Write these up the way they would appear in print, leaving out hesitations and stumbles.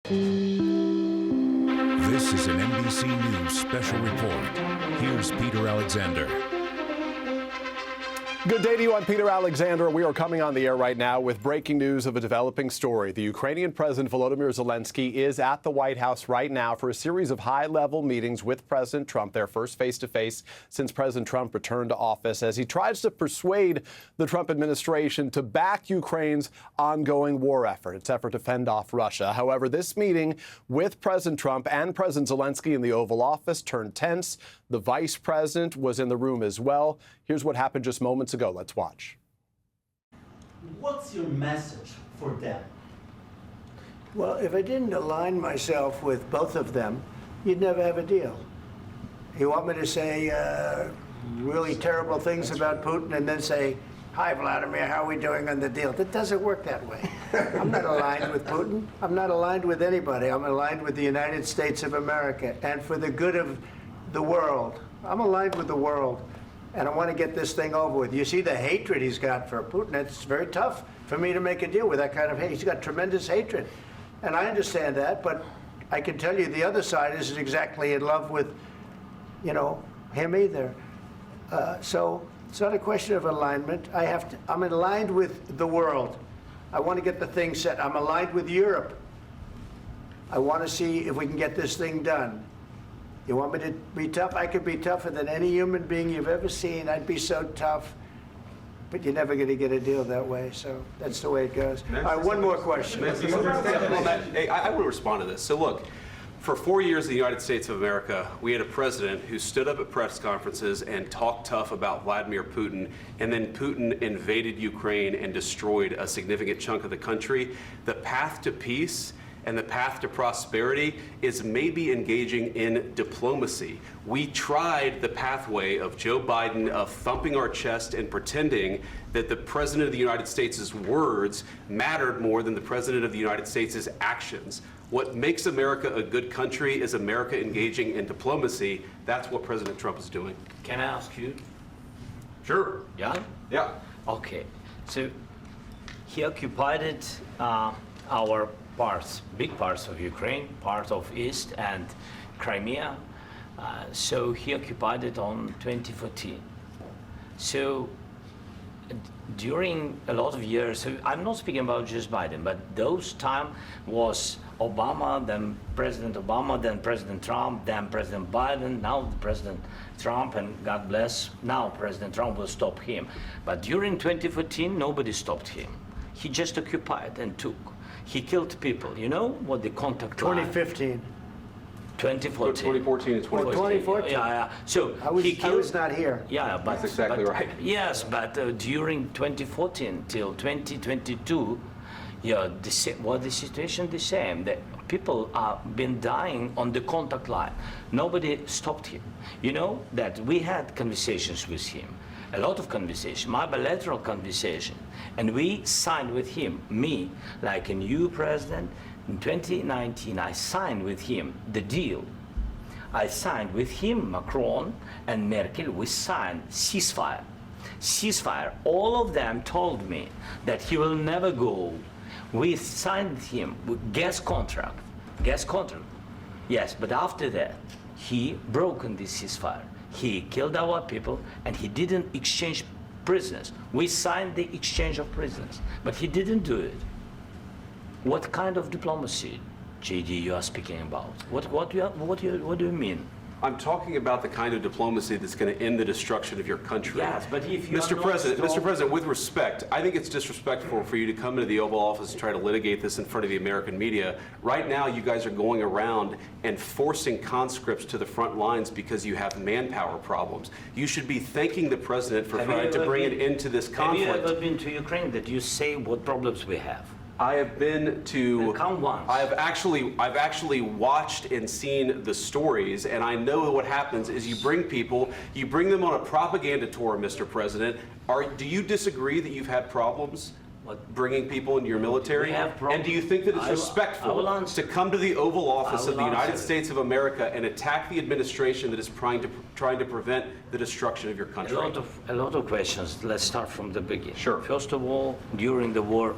This is an NBC News special report. Here's Peter Alexander. Good day to you. I'm Peter Alexander. We are coming on the air right now with breaking news of a developing story. The Ukrainian President Volodymyr Zelenskyy is at the White House right now for a series of high-level meetings with President Trump, their first face-to-face since President Trump returned to office, as he tries to persuade the Trump administration to back Ukraine's ongoing war effort, its effort to fend off Russia. However, this meeting with President Trump and President Zelenskyy in the Oval Office turned tense. The vice president was in the room as well. Here's what happened just moments ago. Let's watch. What's your message for them? Well, if I didn't align myself with both of them, you'd never have a deal. You want me to say really terrible things about Putin and then say, "Hi, Vladimir, how are we doing on the deal?" That doesn't work that way. I'm not aligned with Putin. I'm not aligned with anybody. I'm aligned with the United States of America and for the good of the world. I'm aligned with the world, and I want to get this thing over with. You see the hatred he's got for Putin. It's very tough for me to make a deal with that kind of hate. He's got tremendous hatred, and I understand that, but I can tell you the other side isn't exactly in love with, him either. So it's not a question of alignment. I'm aligned with the world. I want to get the thing set. I'm aligned with Europe. I want to see if we can get this thing done. You want me to be tough? I could be tougher than any human being you've ever seen. I'd be so tough. But you're never going to get a deal that way. So that's the way it goes. All right, one more question. I will respond to this. So look, for 4 years in the United States of America, we had a president who stood up at press conferences and talked tough about Vladimir Putin, and then Putin invaded Ukraine and destroyed a significant chunk of the country. The path to peace and the path to prosperity is maybe engaging in diplomacy. We tried the pathway of Joe Biden of thumping our chest and pretending that the President of the United States' words mattered more than the President of the United States' actions. What makes America a good country is America engaging in diplomacy. That's what President Trump is doing. Can I ask you? Sure. Yeah? Yeah. Okay. So he occupied our parts, big parts of Ukraine, part of East and Crimea. So he occupied it on 2014. So during a lot of years, so I'm not speaking about just Biden, but those time was Obama, then President Obama, then President Trump, then President Biden, now President Trump, and God bless, now President Trump will stop him. But during 2014, nobody stopped him. He just occupied and took. He killed people. You know what the contact line? 2015. 2014 2014. and 2015. 2014. Yeah. So I was not here. Yeah, but That's exactly right. Yes, but during 2014 till 2022, the situation the same. The people have been dying on the contact line. Nobody stopped him. You know that we had conversations with him. A lot of conversation, my bilateral conversation, and we signed with him, me, like a new president. In 2019, I signed with him the deal. I signed with him, Macron and Merkel, we signed ceasefire. Ceasefire, all of them told me that he will never go. We signed with him with gas contract, yes, but after that, he broken this ceasefire. He killed our people, and he didn't exchange prisoners. We signed the exchange of prisoners, but he didn't do it. What kind of diplomacy, JD, you are speaking about? What do you mean? I'm talking about the kind of diplomacy that's going to end the destruction of your country. Yes, but if you Mr. President, with respect, I think it's disrespectful for you to come into the Oval Office and try to litigate this in front of the American media. Right now, you guys are going around and forcing conscripts to the front lines because you have manpower problems. You should be thanking the President for trying to bring an end to this conflict. Have you ever been to Ukraine that you say what problems we have? I have been to. Count once. I've actually watched and seen the stories, and I know what happens is you bring them on a propaganda tour, Mr. President. Do you disagree that you've had problems bringing people into your military? And do you think that it's respectful to come to the Oval Office of the United States of America and attack the administration that is trying to prevent the destruction of your country? A lot of questions. Let's start from the beginning. Sure. First of all, during the war,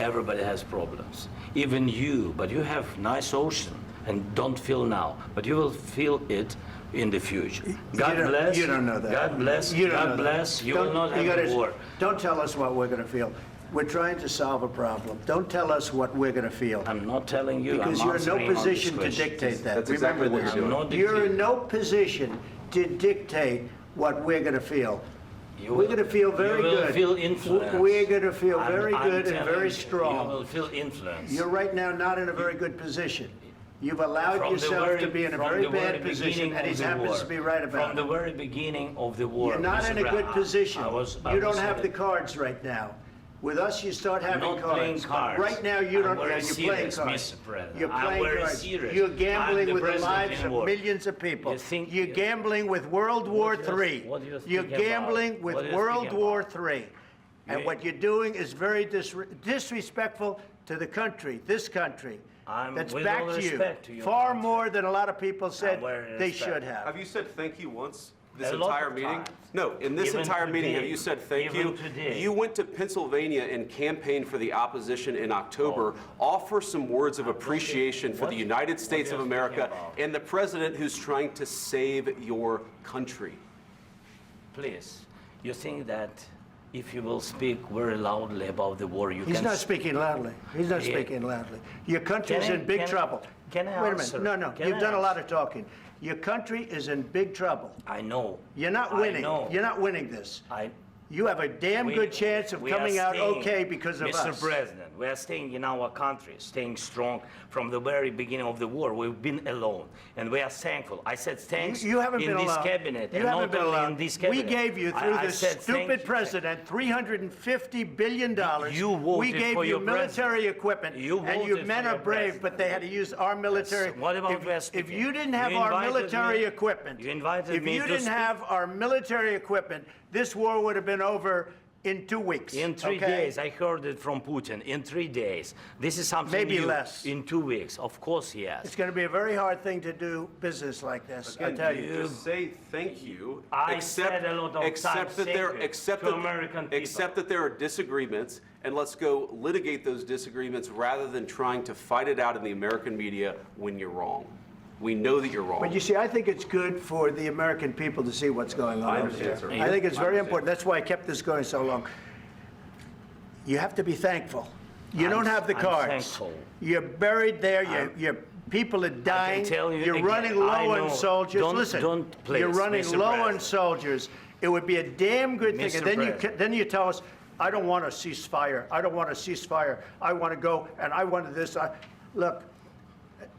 Everybody has problems. Even you, but you have nice ocean and don't feel now, but you will feel it in the future. God bless. You don't know that. God bless. You don't God know that. bless. You will not have a war. Don't tell us what we're going to feel. We're trying to solve a problem. Don't tell us what we're going to feel. I'm not telling you. Because I'm you're in no answering on this position to question. dictate that. That's exactly Remember what this. you're doing. You're in no position to dictate what we're going to feel. We're going to feel very good. You will feel influence. We're going to feel I'm very good and telling very you, strong. You will feel influence. You're right now not in a very good position. You've allowed yourself to be in a very bad position, and he happens to be right about From the very beginning of the war. You're not in a good position. I You don't was have the cards right now. With us, you start having not playing cards. Right now, you don't. I'm very You're playing serious, cards. Mr. President. You're I'm playing very cards. serious. You're I'm gambling the with the president lives in of war. millions of people. You think- You're gambling with World War What do you- III. what do you You're think about? gambling with What do you World think War about? III. And You- what you're doing is very disrespectful to the country, this country. I'm That's with back all to you. respect to your Far country. more than a lot of people said very they respect. should have. Have you said thank you once this A lot entire of meeting? times. No, in this Even entire meeting, have today. you said thank Even you? today. You went to Pennsylvania and campaigned for the opposition in October. Offer some words of appreciation for the United States are of you America speaking about? and the president who's trying to save your country. Please, you think that if you will speak very loudly about the war, you He's can... not speaking loudly. He's not Yeah. speaking loudly. Your country's Can I- in big can I- trouble. can I Wait a answer? minute. No. Can You've I done a lot answer? of talking. Your country is in big trouble. I know. You're not I winning. know. You're not winning this. I... You have a damn We- good chance of we are coming out staying- okay because of Mr. us. President, we are staying in our country, staying strong from the very beginning of the war. We've been alone, and we are thankful. I said thanks You haven't in been this alone. cabinet, You and haven't not been only alone. in this We cabinet. gave you, through I this said thank stupid you. president, $350 billion. You voted We gave for you your military president. equipment, You and your voted men for are your brave, president. but they had to use our military. Yes. What about West If again? you didn't have You our invited military me- equipment, you invited if me you to didn't speak. have our military equipment, this war would have been over in 2 weeks. In 3 okay? days, I heard it from Putin. In 3 days, this is something Maybe new. less. In 2 weeks, of course, yes. It's going to be a very hard thing to do business like this. I Again, tell you you. just say thank you. I said a lot of accept times that thank there, you accept to that, American people. accept that there are disagreements, and let's go litigate those disagreements rather than trying to fight it out in the American media when you're wrong. We know that you're wrong. But you see, I think it's good for the American people to see what's going on I over understand, there. sir. I think it's I very understand. important. That's why I kept this going so long. You have to be thankful. You don't have the I'm cards. thankful. You're buried there. Your people are dying. tell you You're again, running low I know. on soldiers. Don't- Listen, don't please, you're running Mr. low on President. soldiers. It would be a damn good thing. Mr. And then President. then you tell us, I don't want a ceasefire. I don't want a ceasefire. I want to go and I want this. Look,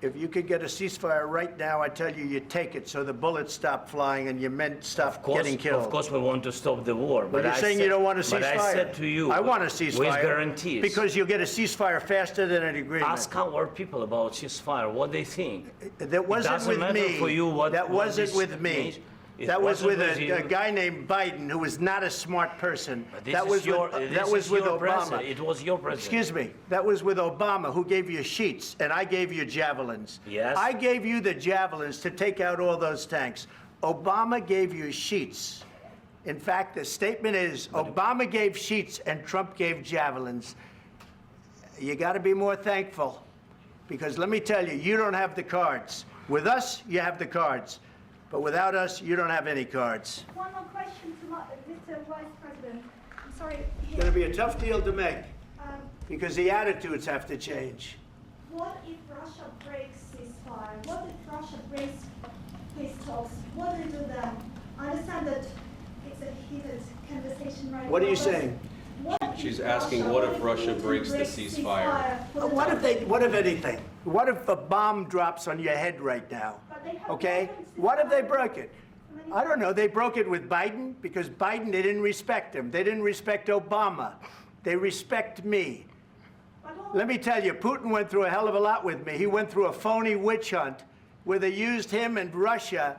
if you could get a ceasefire right now, I tell you, you take it so the bullets stop flying and your men stop getting killed. Of course, we want to stop the war. But you're saying you don't want a ceasefire. But I said to you, I want a ceasefire. with guarantees. Because you'll get a ceasefire faster than an agreement. Ask our people about ceasefire, what they think. That wasn't doesn't with matter me. for you what- that what wasn't this with me. means. It That was wasn't with with you. a guy named Biden, who was not a smart person. But this That is was your, with, this that was is with your Obama. president. It was your president. Excuse me. That was with Obama, who gave you sheets, and I gave you javelins. Yes. I gave you the javelins to take out all those tanks. Obama gave you sheets. In fact, the statement is Obama gave sheets and Trump gave javelins. You got to be more thankful, because let me tell you, you don't have the cards. With us, you have the cards. But without us, you don't have any cards. One more question to Mr. Vice President. I'm sorry. It's going to be a tough deal to make, Um, because the attitudes have to change. what if Russia breaks ceasefire? What if Russia breaks peace talks? What do they do then? I understand that it's a heated conversation right now. What are you but saying? what if She's asking, what if Russia Putin breaks the breaks ceasefire? for the What if topic? what if anything? What if a bomb drops on your head right now? But they have Okay? weapons to What if they fire. broke it? I don't know. They broke it with Biden, because Biden, they didn't respect him. They didn't respect Obama. They respect me. But all- Let me tell you, Putin went through a hell of a lot with me. He went through a phony witch hunt where they used him and Russia.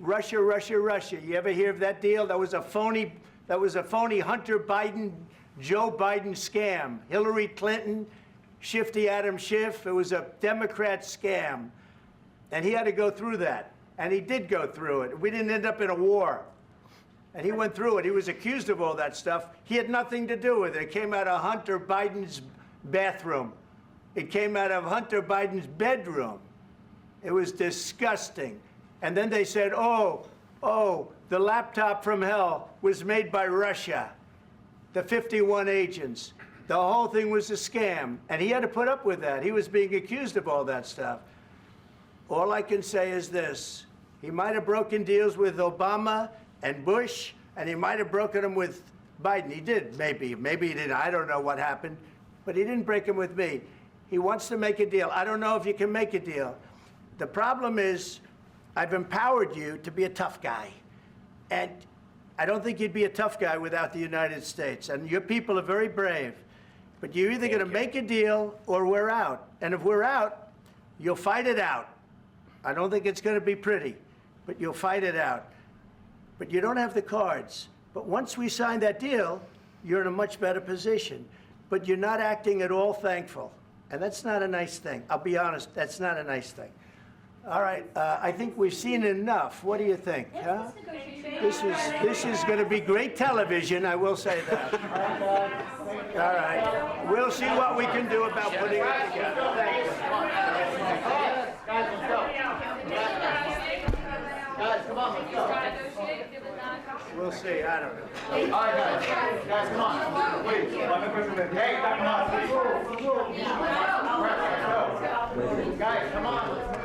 Russia. You ever hear of that deal? That was a phony Hunter Biden, Joe Biden scam. Hillary Clinton, Shifty Adam Schiff. It was a Democrat scam. And he had to go through that. And he did go through it. We didn't end up in a war. And he went through it. He was accused of all that stuff. He had nothing to do with it. It came out of Hunter Biden's bathroom. It came out of Hunter Biden's bedroom. It was disgusting. And then they said, oh, the laptop from hell was made by Russia, the 51 agents. The whole thing was a scam, and he had to put up with that. He was being accused of all that stuff. All I can say is this. He might have broken deals with Obama and Bush, and he might have broken them with Biden. He did, maybe. Maybe he didn't. I don't know what happened. But he didn't break them with me. He wants to make a deal. I don't know if you can make a deal. The problem is, I've empowered you to be a tough guy. And I don't think you'd be a tough guy without the United States. And your people are very brave. But you're either going to make a deal or we're out. And if we're out, you'll fight it out. I don't think it's going to be pretty, but you'll fight it out. But you don't have the cards. But once we sign that deal, you're in a much better position. But you're not acting at all thankful. And that's not a nice thing. I'll be honest, that's not a nice thing. All right, I think we've seen enough. What do you think? Huh? This is going to be great television, I will say that. All right, we'll see what we can do about putting it together. Thank you. Guys, let's go. Guys, come on, let's go. We'll see, I don't know. All right, guys, come on. Please. Hey, come on. Guys, come on.